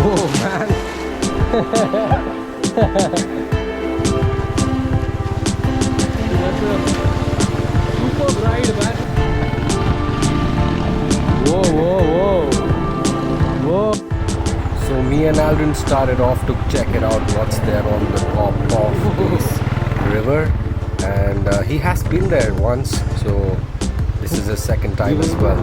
Whoa, man. That's a superb ride, man. Whoa, whoa, whoa. Whoa. So me and Aldrin started off to check it out, what's there on the top of this river. And he has been there once, so this is his second time as well.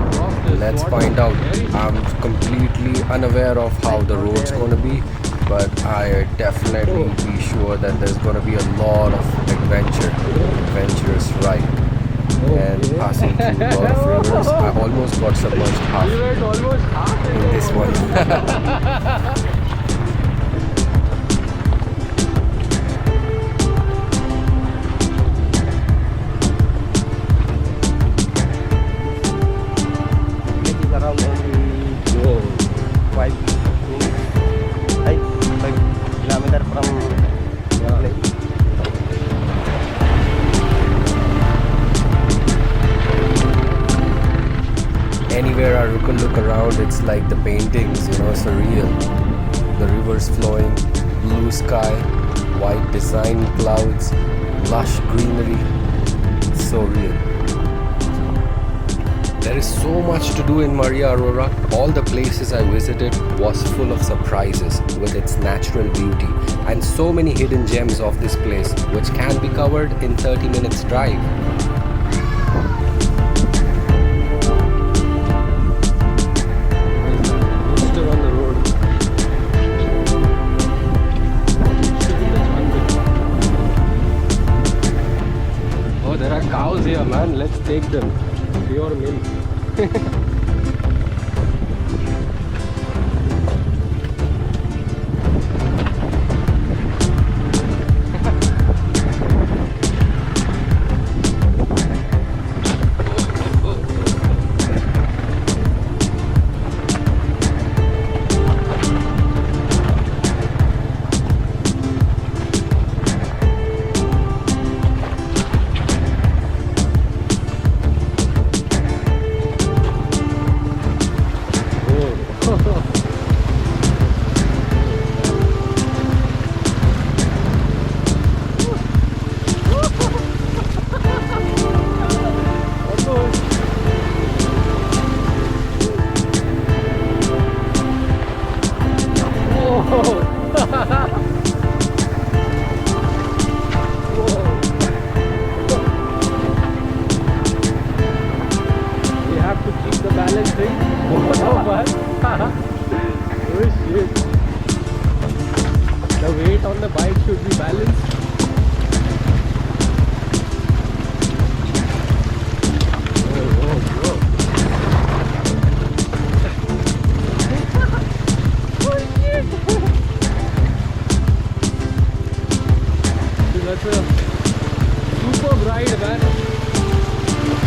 Let's find out. I'm completely unaware of how the road's gonna be, but I definitely be sure that there's gonna be a lot of adventurous ride. And passing through a lot of rivers, I almost got submerged half in this one. Anywhere I look around, it's like the paintings, you know, surreal. The rivers flowing, blue sky, white design clouds, lush greenery. It's so real. There is so much to do in Maria Aurora. All the places I visited was full of surprises with its natural beauty and so many hidden gems of this place, which can be covered in 30 minutes drive. Cows here, man. Let's take them. Pure milk. The weight on the bike should be balanced. That's a superb ride, man.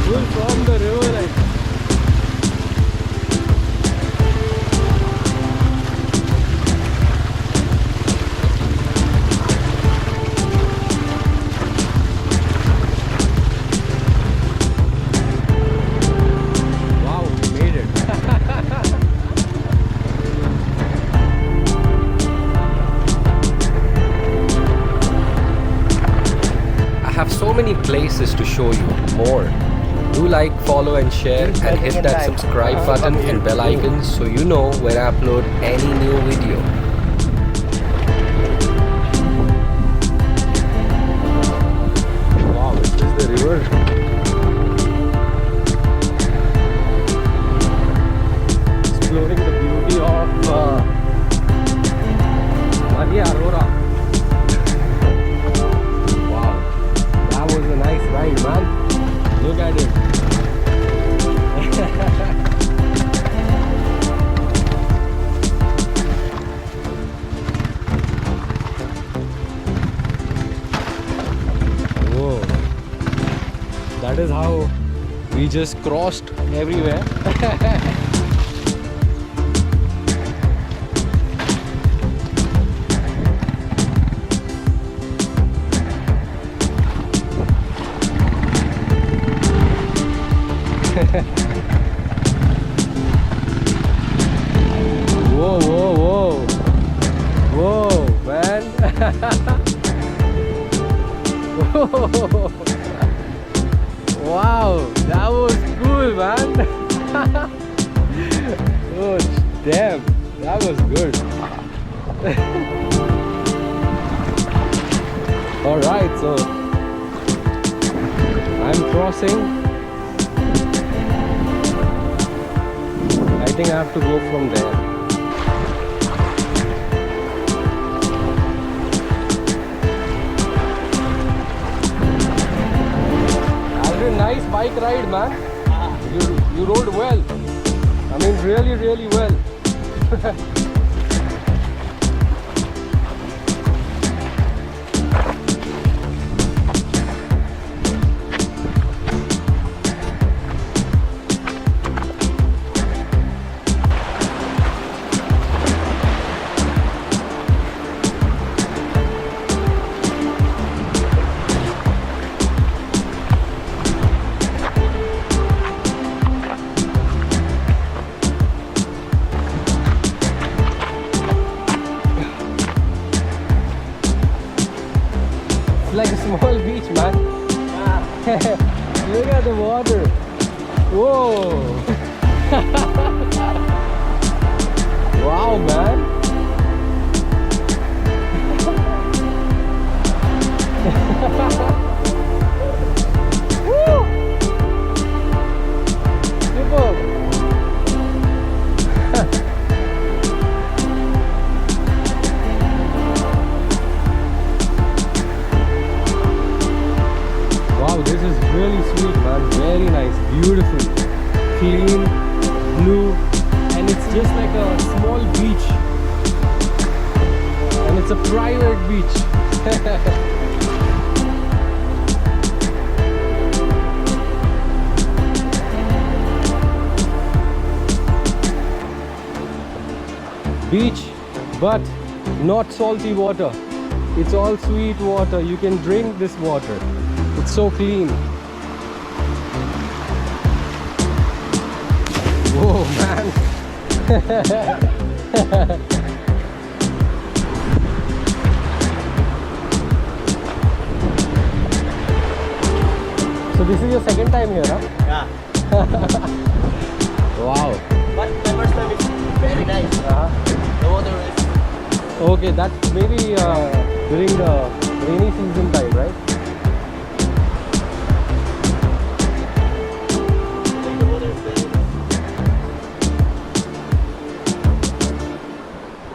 Full from the river ride. So many places to show you more. Do like, follow and share and hit that subscribe button and bell icon so you know when I upload any new video. Wow, this is the river. Exploring the beauty of Maria Aurora. Was a nice ride, man. Look at it. Whoa. That is how we just crossed everywhere. Whoa, whoa, whoa. Wow, that was cool, man. Oh, damn, that was good. Alright, so I'm crossing. I think I have to go from there. Aldrin, nice bike ride, man. You rode well. I mean, really well. Like a small beach, man. Look at the water. Whoa. Wow, man. Woo. Superb. Wow, this is really sweet, man. Very nice, beautiful, clean, blue, and it's just like a small beach. And it's a private beach. Beach, but not salty water. It's all sweet water. You can drink this water. It's so clean. Whoa, man. So this is your second time here, huh? Yeah. Wow. But the first time is very nice. The water is... Okay, that maybe during the rainy season time, right?